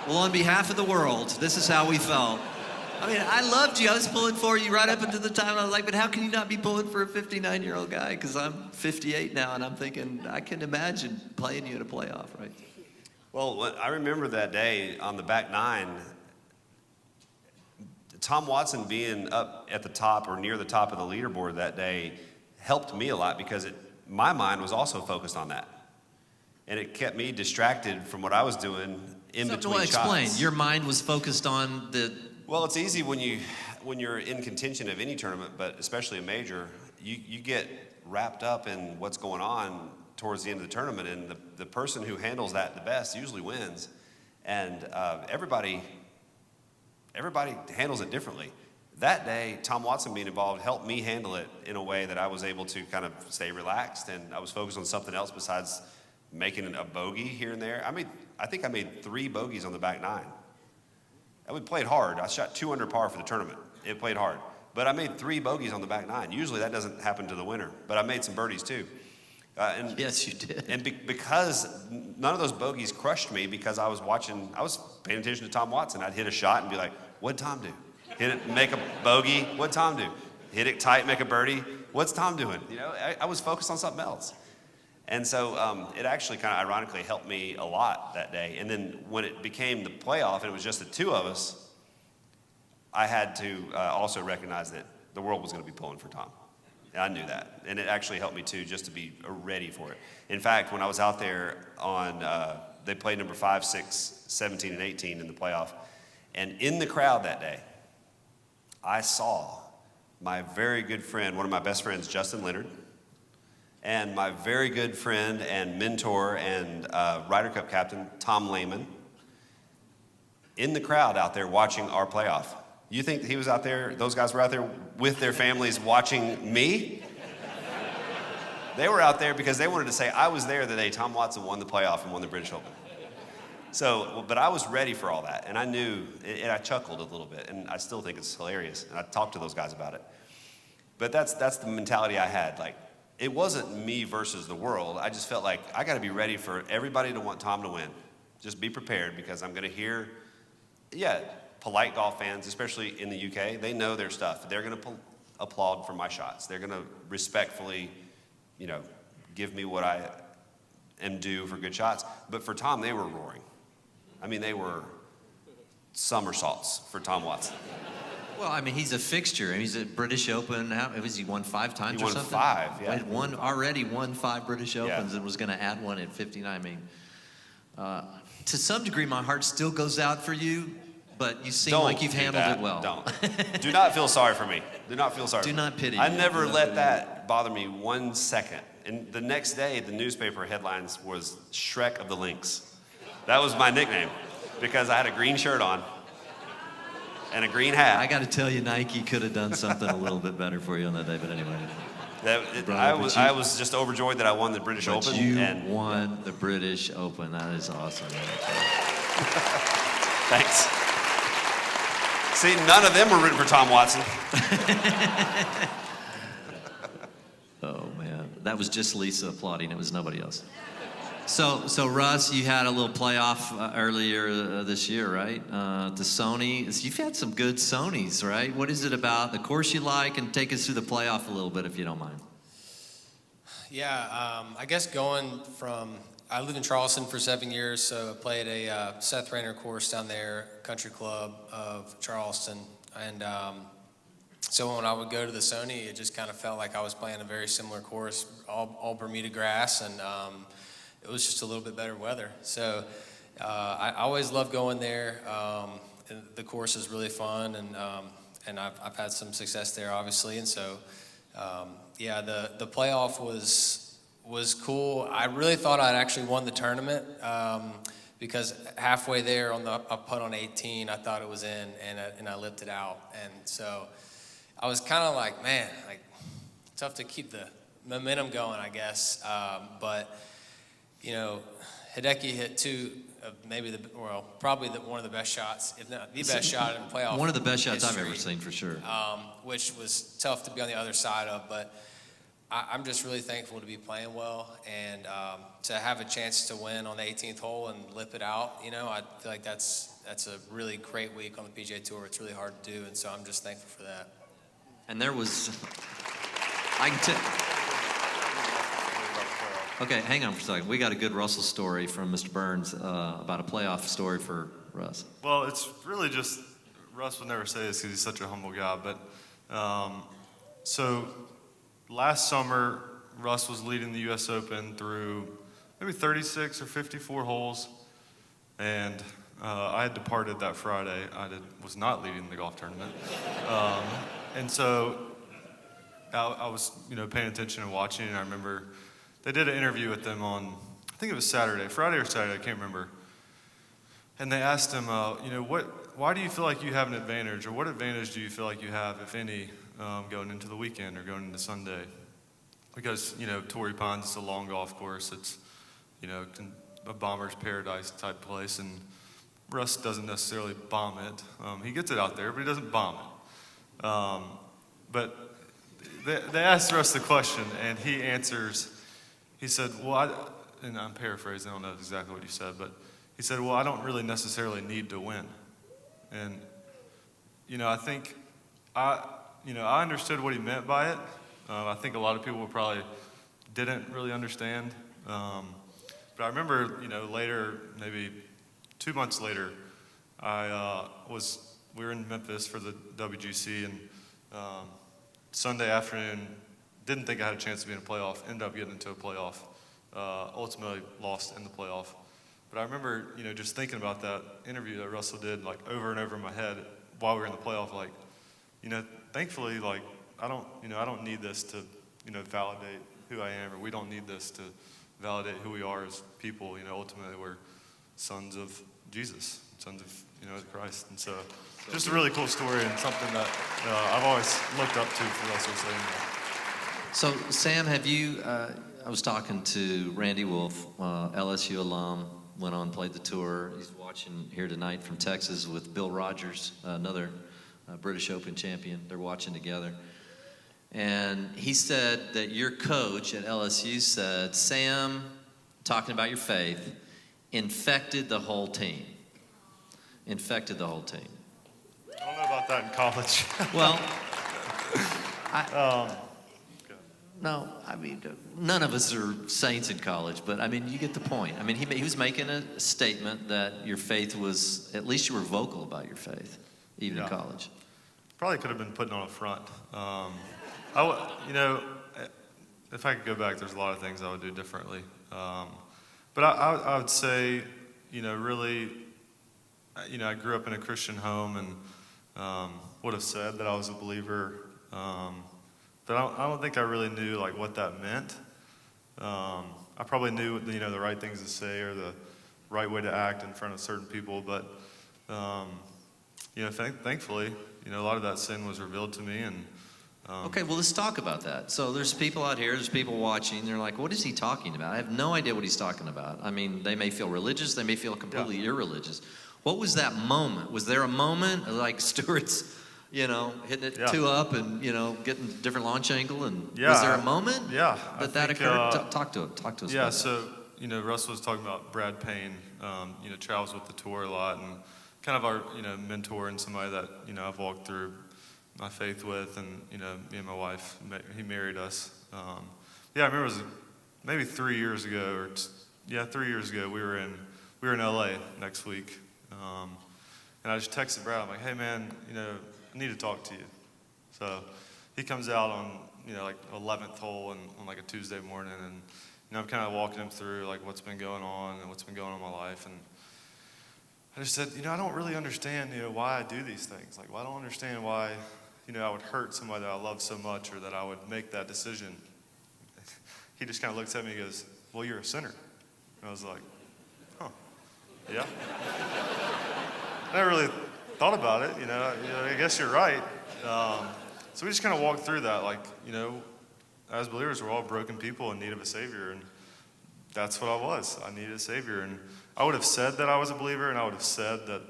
Well, on behalf of the world, this is how we felt. I mean, I loved you. I was pulling for you right up until the time. I was like, but how can you not be pulling for a 59-year-old guy? Because I'm 58 now, and I'm thinking, I can imagine playing you in a playoff, right? Well, I remember that day on the back nine, Tom Watson being up at the top or near the top of the leaderboard that day helped me a lot because my mind was also focused on that. And it kept me distracted from what I was doing in between shots. Explain. Your mind was focused on the... Well, it's easy when you're in contention of any tournament, but especially a major, you get wrapped up in what's going on towards the end of the tournament, and the person who handles that the best usually wins. And everybody handles it differently. That day, Tom Watson being involved helped me handle it in a way that I was able to kind of stay relaxed, and I was focused on something else besides making a bogey here and there. I think I made 3 bogeys on the back nine. We played hard. I shot 2 under par for the tournament. It played hard. But I made 3 bogeys on the back nine. Usually that doesn't happen to the winner, but I made some birdies too. Yes, you did. And because none of those bogeys crushed me, because I was paying attention to Tom Watson. I'd hit a shot and be like, what'd Tom do? Hit it, make a bogey, what'd Tom do? Hit it tight, make a birdie, what's Tom doing? I was focused on something else. And so it actually kind of ironically helped me a lot that day. And then when it became the playoff and it was just the 2 of us, I had to also recognize that the world was going to be pulling for Tom. And I knew that. And it actually helped me too, just to be ready for it. In fact, when I was out there they played number 5, 6, 17, and 18 in the playoff. And in the crowd that day, I saw my very good friend, one of my best friends, Justin Leonard, and my very good friend and mentor and Ryder Cup captain, Tom Lehman, in the crowd out there watching our playoff. You think he was out there, those guys were out there with their families watching me? They were out there because they wanted to say, I was there the day Tom Watson won the playoff and won the British Open. So, but I was ready for all that, and I knew, and I chuckled a little bit, and I still think it's hilarious, and I talked to those guys about it. But that's the mentality I had. Like, it wasn't me versus the world. I just felt like I got to be ready for everybody to want Tom to win. Just be prepared, because I'm going to hear, polite golf fans, especially in the UK, they know their stuff. They're going to applaud for my shots. They're going to respectfully, give me what I am due for good shots. But for Tom, they were roaring. I mean, they were somersaults for Tom Watson. Well, I mean, he's a fixture. He's at British Open. He won 5 times or something? He won 5, yeah. He already won 5 British Opens and was going to add one at 59. I mean, to some degree, my heart still goes out for you, but you seem like you've handled it well. Don't. Do not feel sorry for me. Do not feel sorry. Do not pity I me. never let that bother me 1 second. And the next day, the newspaper headlines was Shrek of the Links. That was my nickname, because I had a green shirt on and a green hat. I got to tell you, Nike could have done something a little bit better for you on that day, but anyway. I was just overjoyed that I won the British Open. You won the British Open. That is awesome. Thanks. See, none of them were rooting for Tom Watson. Oh, man. That was just Lisa applauding. It was nobody else. So Russ, you had a little playoff earlier this year, right? The Sony. You've had some good Sonys, right? What is it about the course you like? And take us through the playoff a little bit, if you don't mind. Yeah, I guess I lived in Charleston for 7 years, so I played a Seth Rayner course down there, Country Club of Charleston. And so when I would go to the Sony, it just kind of felt like I was playing a very similar course, all Bermuda grass, and it was just a little bit better weather. So I always love going there. And the course is really fun, and I've had some success there, obviously. And so, the playoff was cool. I really thought I'd actually won the tournament because halfway there on a putt on 18, I thought it was in, and I lipped it out. And so I was kind of like, man, like tough to keep the momentum going, I guess. But, you know, Hideki hit two of maybe probably one of the best shots, if not the best shot in playoff. One of the best shots history, I've ever seen, for sure. which was tough to be on the other side of. But I'm just really thankful to be playing well and to have a chance to win on the 18th hole and lip it out. You know, I feel like that's a really great week on the PGA Tour. It's really hard to do, and so I'm just thankful for that. And there was, I can tell. Okay, hang on for a second. We got a good Russell story from Mr. Burns about a playoff story for Russ. Well, it's really just, Russ would never say this because he's such a humble guy, but so last summer, Russ was leading the U.S. Open through maybe 36 or 54 holes, and I had departed that Friday. Was not leading the golf tournament, and so I was, paying attention and watching, and I remember they did an interview with them on, I think it was Friday or Saturday, I can't remember. And they asked him, why do you feel like you have an advantage, or what advantage do you feel like you have, if any, going into the weekend or going into Sunday? Because, Torrey Pines is a long golf course. It's, a bomber's paradise type place, and Russ doesn't necessarily bomb it. He gets it out there, but he doesn't bomb it. But they asked Russ the question, and he answers. He said, and I'm paraphrasing, I don't know exactly what he said, but he said, I don't really necessarily need to win. And, I think I understood what he meant by it. I think a lot of people probably didn't really understand. But I remember, later, maybe 2 months later, we were in Memphis for the WGC, and Sunday afternoon, didn't think I had a chance to be in a playoff, ended up getting into a playoff, ultimately lost in the playoff. But I remember, just thinking about that interview that Russell did, like, over and over in my head while we were in the playoff, like, thankfully, like, I don't need this to, validate who I am, or we don't need this to validate who we are as people. Ultimately we're sons of Jesus, sons of Christ. And so just a really cool story, and something that I've always looked up to for Russell saying that. So, Sam, have you, I was talking to Randy Wolf, LSU alum, went on, played the tour. He's watching here tonight from Texas with Bill Rogers, another British Open champion. They're watching together. And he said that your coach at LSU said, Sam, talking about your faith, infected the whole team. Infected the whole team. I don't know about that in college. Well, no, I mean, none of us are saints in college, but I mean, you get the point. I mean, he was making a statement that your faith was, at least you were vocal about your faith, even in college. Probably could have been putting on a front. If I could go back, there's a lot of things I would do differently. But I would say, really, I grew up in a Christian home, and would have said that I was a believer. But I don't think I really knew, like, what that meant. I probably knew, the right things to say or the right way to act in front of certain people. But, thankfully, a lot of that sin was revealed to me. And okay, well, let's talk about that. So there's people out here, there's people watching. They're like, what is he talking about? I have no idea what he's talking about. I mean, they may feel religious. They may feel completely irreligious. What was that moment? Was there a moment like Stewart's, hitting it two up and, getting a different launch angle? And was there a moment that occurred? Talk to us Yeah, about so, Russell was talking about Brad Payne, travels with the tour a lot, and kind of our, mentor and somebody that, I've walked through my faith with, and, me and my wife, he married us. I remember it was maybe 3 years ago, 3 years ago, we were in LA next week. And I just texted Brad, I'm like, hey man, I need to talk to you. So he comes out on, like 11th hole and on like a Tuesday morning, and, I'm kind of walking him through like what's been going on and what's been going on in my life. And I just said, I don't really understand, why I do these things. Like, well, I don't understand why, I would hurt somebody that I love so much, or that I would make that decision. He just kind of looks at me and goes, well, you're a sinner. And I was like, huh. Yeah. I never really thought about it, I guess you're right. So we just kind of walked through that, like, as believers, we're all broken people in need of a Savior, and that's what I was. I needed a Savior, and I would have said that I was a believer, and I would have said that,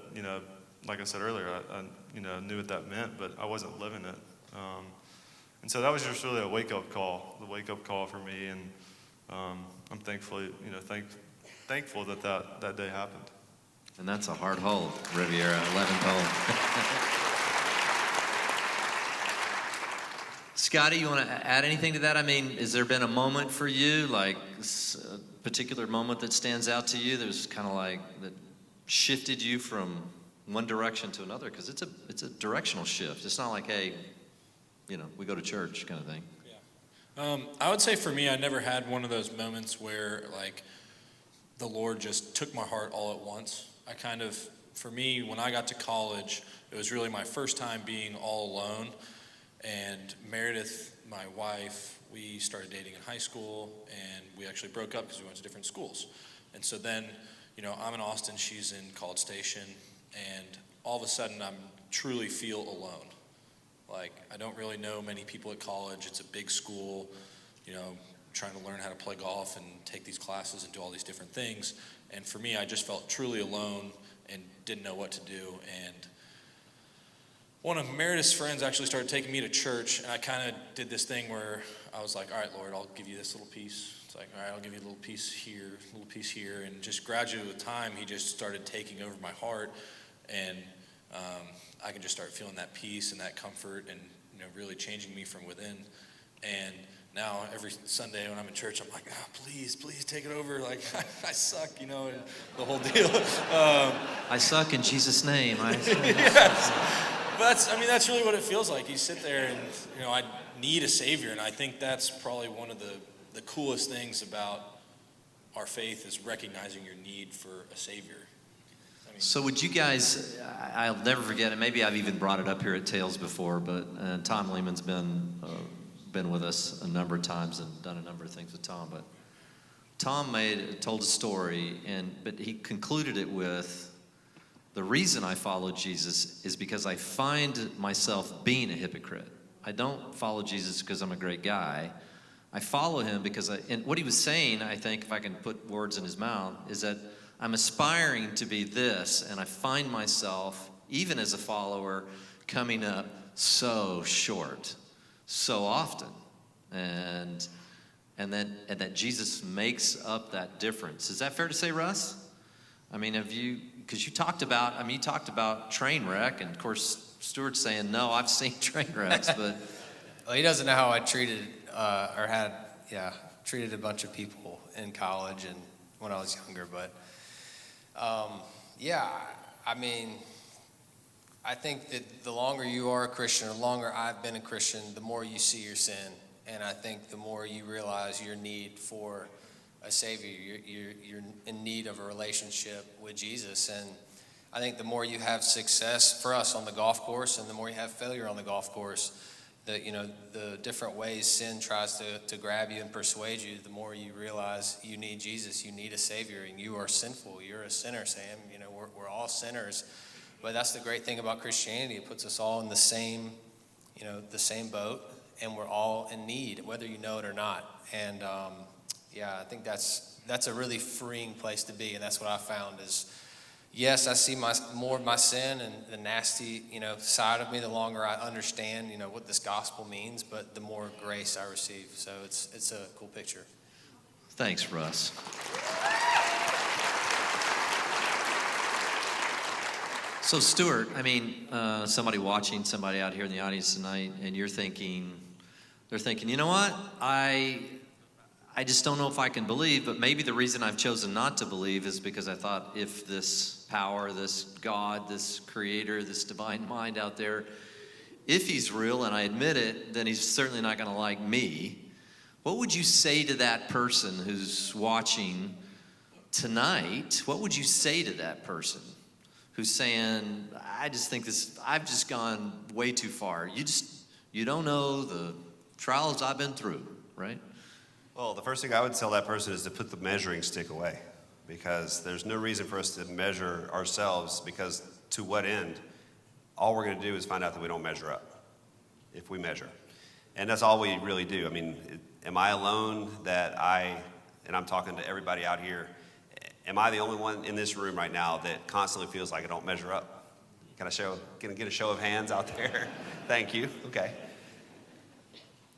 like I said earlier, I knew what that meant, but I wasn't living it. And so that was just really a wake-up call, the wake-up call for me, and I'm thankful that that day happened. And that's a hard hole, Riviera, 11th hole. Scottie, you want to add anything to that? I mean, has there been a moment for you, like a particular moment that stands out to you that was kind of like, that shifted you from one direction to another? Because it's a directional shift. It's not like, hey, we go to church kind of thing. Yeah. I would say for me, I never had one of those moments where, like, the Lord just took my heart all at once. For me, when I got to college, it was really my first time being all alone. And Meredith, my wife, we started dating in high school, and we actually broke up because we went to different schools. And so then, I'm in Austin, she's in College Station, and all of a sudden I truly feel alone. Like, I don't really know many people at college. It's a big school, trying to learn how to play golf and take these classes and do all these different things. And for me, I just felt truly alone and didn't know what to do. And one of Meredith's friends actually started taking me to church, and I kind of did this thing where I was like, all right, Lord, I'll give you this little piece. It's like, all right, I'll give you a little piece here. And just gradually with time, he just started taking over my heart. And I can just start feeling that peace and that comfort and, really changing me from within. And now every Sunday when I'm in church, I'm like, please take it over. Like, I suck, and the whole deal. I suck in Jesus' name. Yes. But that's really what it feels like. You sit there and, I need a Savior. And I think that's probably one of the coolest things about our faith is recognizing your need for a Savior. So would you guys, I'll never forget it, maybe I've even brought it up here at Tales before, but Tom Lehman's been with us a number of times and done a number of things with Tom, but Tom told a story, but he concluded it with, the reason I follow Jesus is because I find myself being a hypocrite. I don't follow Jesus because I'm a great guy. I follow him because and what he was saying, I think, if I can put words in his mouth, is that I'm aspiring to be this, and I find myself, even as a follower, coming up so short, so often, and that Jesus makes up that difference. Is that fair to say, Russ? I mean, because you talked about train wreck, and of course, Stewart's saying, no, I've seen train wrecks, but. Well, he doesn't know how I treated a bunch of people in college and when I was younger, but I think that the longer you are a Christian, the longer I've been a Christian, the more you see your sin. And I think the more you realize your need for a Savior, you're in need of a relationship with Jesus. And I think the more you have success for us on the golf course and the more you have failure on the golf course, the different ways sin tries to grab you and persuade you, the more you realize you need Jesus, you need a Savior, and you are sinful. You're a sinner, Sam. We're all sinners. But that's the great thing about Christianity. It puts us all in the same boat, and we're all in need, whether you know it or not. And I think that's a really freeing place to be, and that's what I found is, yes, I see more of my sin and the nasty, side of me the longer I understand, what this gospel means, but the more grace I receive. So it's a cool picture. Thanks, Russ. So Stewart, somebody watching, somebody out here in the audience tonight, and they're thinking, you know what? I just don't know if I can believe, but maybe the reason I've chosen not to believe is because I thought if this power, this God, this creator, this divine mind out there, if he's real, and I admit it, then he's certainly not going to like me. What would you say to that person who's watching tonight? What would you say to that person who's saying, I just think I've just gone way too far. You don't know the trials I've been through, right? Well, the first thing I would tell that person is to put the measuring stick away. because there's no reason for us to measure ourselves, because to what end? All we're going to do is find out that we don't measure up if we measure. And that's all we really do. I mean, am I alone and I'm talking to everybody out here, am I the only one in this room right now that constantly feels like I don't measure up? Can I get a show of hands out there? Thank you. Okay.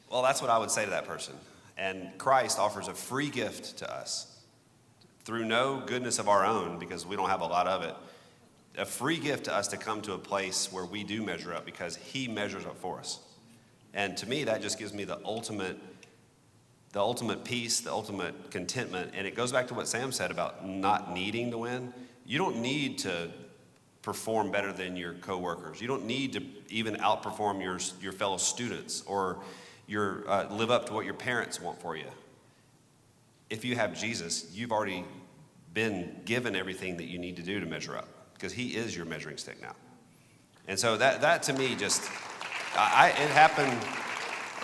Well, that's what I would say to that person. And Christ offers a free gift to us through no goodness of our own, because we don't have a lot of it. A free gift to us to come to a place where we do measure up, because he measures up for us. And to me, that just gives me the ultimate peace, the ultimate contentment. And it goes back to what Sam said about not needing to win. You don't need to perform better than your coworkers. You don't need to even outperform your fellow students or live up to what your parents want for you. If you have Jesus, you've already been given everything that you need to do to measure up, because he is your measuring stick now. And so that to me just, it happened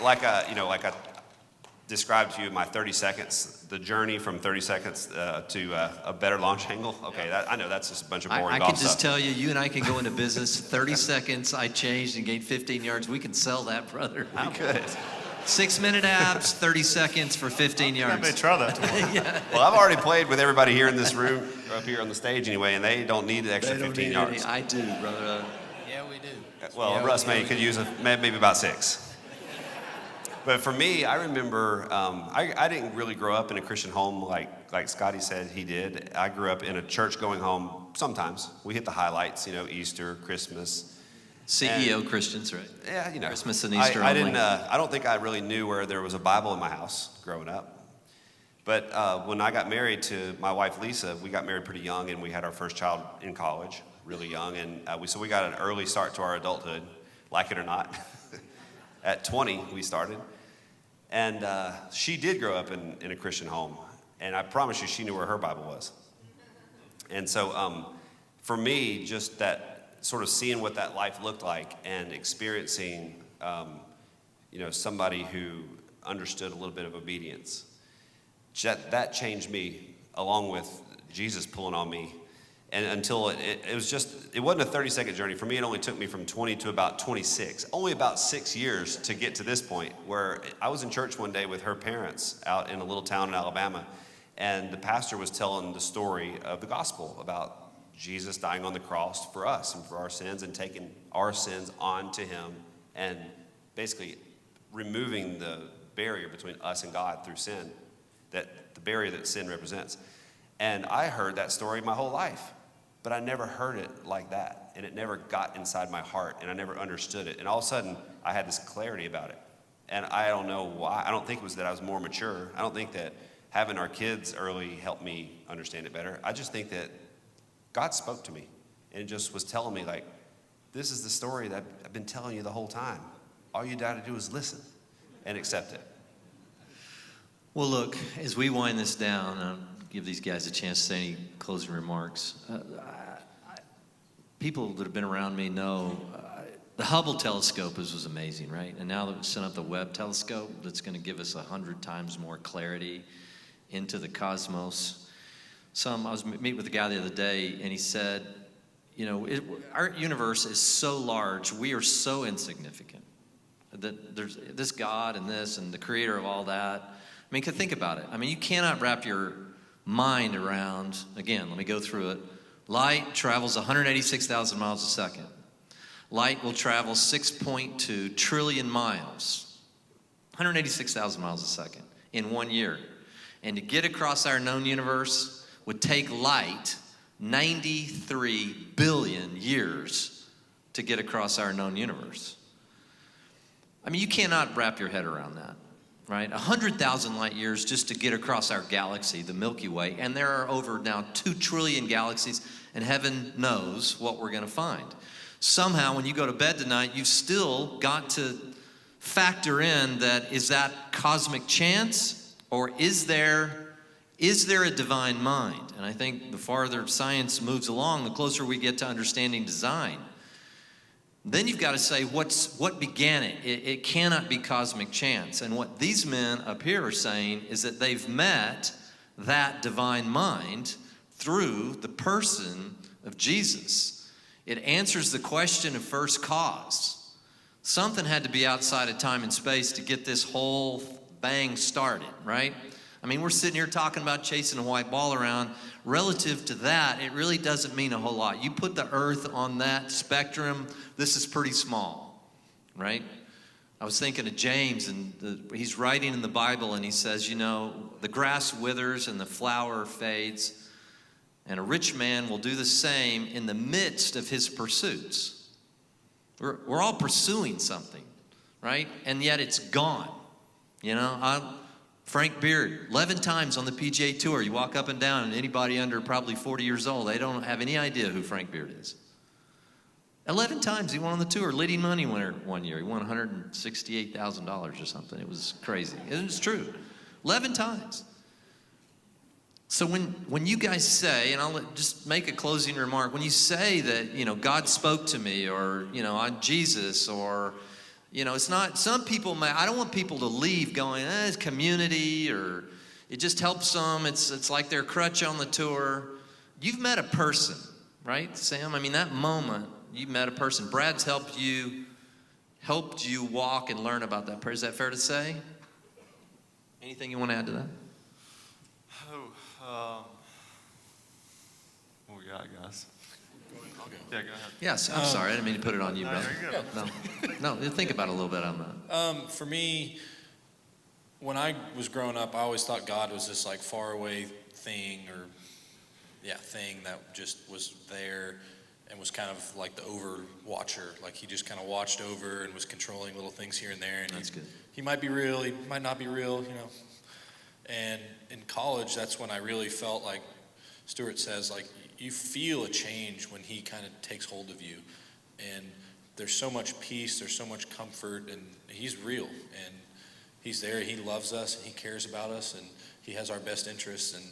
like I described to you my 30 seconds, the journey from 30 seconds to a better launch angle. Okay, I know that's just a bunch of boring I golf can just stuff. tell you, you and I can go into business. 30 seconds, I changed and gained 15 yards. We can sell that, brother. We could. 6-minute abs, 30 seconds for 15 I yards. may try that. Well, I've already played with everybody here in this room, or up here on the stage anyway, and they don't need the extra 15 yards. I do, brother. Yeah, we do. Well, Yeah, Russ we could use maybe about 6. But for me, I remember I didn't really grow up in a Christian home like Scottie said he did. I grew up in a church-going home. Sometimes we hit the highlights, Easter, Christmas. CEO Christians, right? Yeah, Christmas and Easter I only. didn't. I don't think I really knew where there was a Bible in my house growing up. But when I got married to my wife Lisa, we got married pretty young, and we had our first child in college, really young, and we got an early start to our adulthood, like it or not. At 20, we started, and she did grow up in a Christian home, and I promise you, she knew where her Bible was. And so, for me, just that. Sort of seeing what that life looked like and experiencing, somebody who understood a little bit of obedience. That changed me, along with Jesus pulling on me. And until it wasn't a 30-second journey. For me, it only took me from 20 to about 26. Only about 6 years to get to this point, where I was in church one day with her parents out in a little town in Alabama. And the pastor was telling the story of the gospel about Jesus dying on the cross for us and for our sins, and taking our sins onto him, and basically removing the barrier between us and God through sin, that the barrier that sin represents. And I heard that story my whole life, but I never heard it like that, and it never got inside my heart, and I never understood it. And all of a sudden, I had this clarity about it. And I don't know why. I don't think it was that I was more mature. I don't think that having our kids early helped me understand it better. I just think that God spoke to me and just was telling me, like, this is the story that I've been telling you the whole time. All you got to do is listen and accept it. Well, look, as we wind this down, I'll give these guys a chance to say any closing remarks. People that have been around me know the Hubble telescope was amazing, right? And now that we've sent up the Webb telescope, that's going to give us 100 times more clarity into the cosmos. I was meeting with a guy the other day, and he said, our universe is so large, we are so insignificant, that there's this God and this and the creator of all that. I mean, think about it. I mean, you cannot wrap your mind around, again, let me go through it. Light travels 186,000 miles a second. Light will travel 6.2 trillion miles, 186,000 miles a second in 1 year. And to get across our known universe would take light 93 billion years to get across our known universe. I mean, you cannot wrap your head around that, right? 100,000 light years just to get across our galaxy, the Milky Way, and there are over now 2 trillion galaxies, and heaven knows what we're going to find. Somehow, when you go to bed tonight, you've still got to factor in that, is that cosmic chance, or is there a divine mind? And I think the farther science moves along, the closer we get to understanding design. Then you've got to say, what began it? It cannot be cosmic chance. And what these men up here are saying is that they've met that divine mind through the person of Jesus. It answers the question of first cause. Something had to be outside of time and space to get this whole bang started, right? I mean, we're sitting here talking about chasing a white ball around. Relative to that, it really doesn't mean a whole lot. You put the earth on that spectrum, this is pretty small, right? I was thinking of James, and he's writing in the Bible, and he says, you know, the grass withers and the flower fades, and a rich man will do the same in the midst of his pursuits. We're all pursuing something, right? And yet it's gone. You know, Frank Beard, 11 times on the PGA Tour. You walk up and down, and anybody under probably 40 years old, they don't have any idea who Frank Beard is. 11 times he won on the tour, leading money winner one year. He won $168,000 or something. It was crazy. It was true. 11 times. So when you guys say, and I'll just make a closing remark, when you say that, you know, God spoke to me, or, you know, I'm Jesus, or, you know, it's not, some people may, I don't want people to leave going, it's community, or it just helps them. It's like their crutch on the tour. You've met a person, right, Sam? I mean, that moment, you met a person. Brad's helped you walk and learn about that person. Is that fair to say? Anything you want to add to that? What we got, guys? Yeah, go ahead. Yes, I'm sorry. I didn't mean to put it on you, No, brother. you're good. No, think about it a little bit on that. For me, when I was growing up, I always thought God was this like far away thing thing that just was there and was kind of like the overwatcher. Like he just kind of watched over and was controlling little things here and there. And That's good. He might be real, he might not be real, you know. And in college, that's when I really felt like Stewart says, like, you feel a change when he kind of takes hold of you. And there's so much peace, there's so much comfort, and he's real. And he's there, he loves us, and he cares about us, and he has our best interests. And,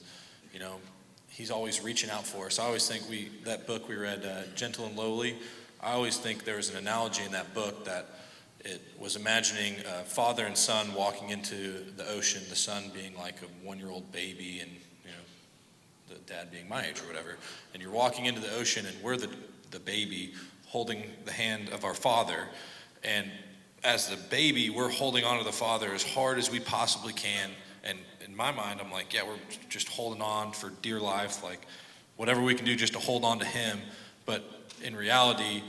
you know, he's always reaching out for us. I always think that book we read, Gentle and Lowly, I always think there was an analogy in that book that it was imagining a father and son walking into the ocean, the son being like a 1-year-old baby and, you know, the dad being my age or whatever. And you're walking into the ocean and we're the baby holding the hand of our father. And as the baby, we're holding on to the father as hard as we possibly can. And in my mind, I'm like, yeah, we're just holding on for dear life, like whatever we can do just to hold on to him. But in reality,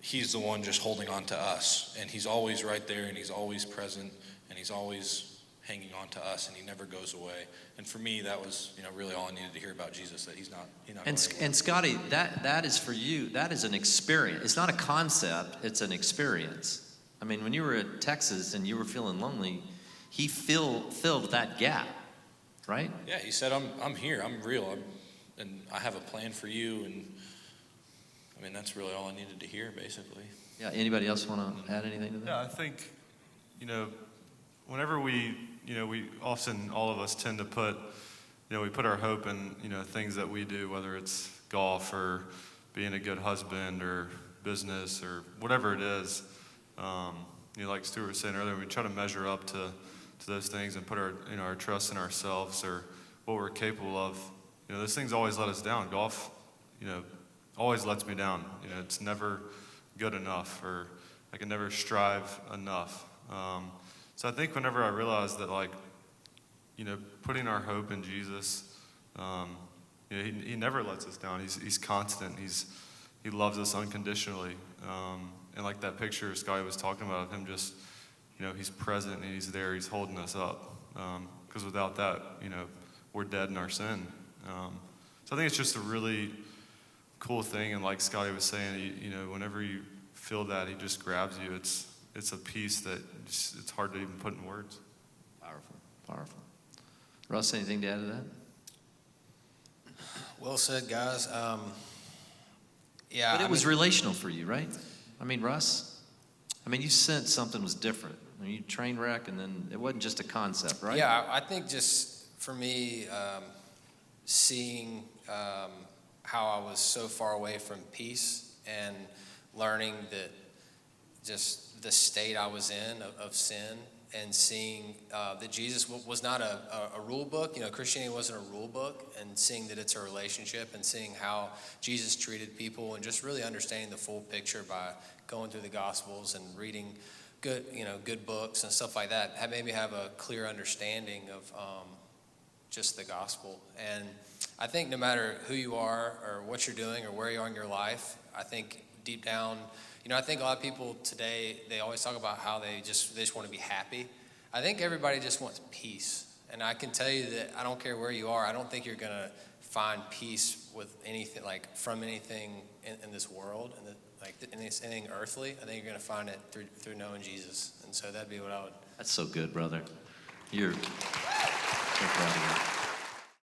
he's the one just holding on to us, and he's always right there, and he's always present, and he's always hanging on to us, and he never goes away. And for me, that was, you know, really all I needed to hear about Jesus, that he's not going anywhere. And Scottie, that is for you. That is an experience. It's not a concept. It's an experience. I mean, when you were at Texas and you were feeling lonely, he filled that gap, right? Yeah, he said, I'm here. I'm real. And I have a plan for you, and I mean, that's really all I needed to hear, basically. Yeah, anybody else want to add anything to that? Yeah, I think, you know, whenever we often, all of us tend to put, you know, we put our hope in, you know, things that we do, whether it's golf or being a good husband or business or whatever it is. You know, like Stewart was saying earlier, we try to measure up to those things and put our, you know, our trust in ourselves or what we're capable of. You know, those things always let us down. Golf, you know, always lets me down. You know, it's never good enough, or I can never strive enough. So I think whenever I realize that, like, you know, putting our hope in Jesus, you know, he never lets us down. He's constant. He loves us unconditionally. And like that picture Scottie was talking about of him, just, you know, he's present and he's there. He's holding us up. Because without that, you know, we're dead in our sin. So I think it's just a really cool thing, and like Scottie was saying, you know, whenever you feel that, he just grabs you. It's a peace that it's hard to even put in words. Powerful. Russ, anything to add to that? Well said, guys. Yeah, But it was relational for you, right? I mean, Russ, I mean, you sensed something was different. I mean, you train wreck, and then it wasn't just a concept, right? Yeah, I think just for me, seeing how I was so far away from peace and learning that just the state I was in of sin and seeing that Jesus was not a rule book. You know, Christianity wasn't a rule book, and seeing that it's a relationship, and seeing how Jesus treated people, and just really understanding the full picture by going through the Gospels and reading good books and stuff like that. That made me have a clear understanding of just the gospel. And I think no matter who you are or what you're doing or where you are in your life, I think deep down, I think a lot of people today, they always talk about how they just want to be happy. I think everybody just wants peace. And I can tell you that I don't care where you are, I don't think you're going to find peace with anything, like from anything in this world, and anything earthly. I think you're going to find it through knowing Jesus. And so that'd be what I would. That's so good, brother. You're so proud of you.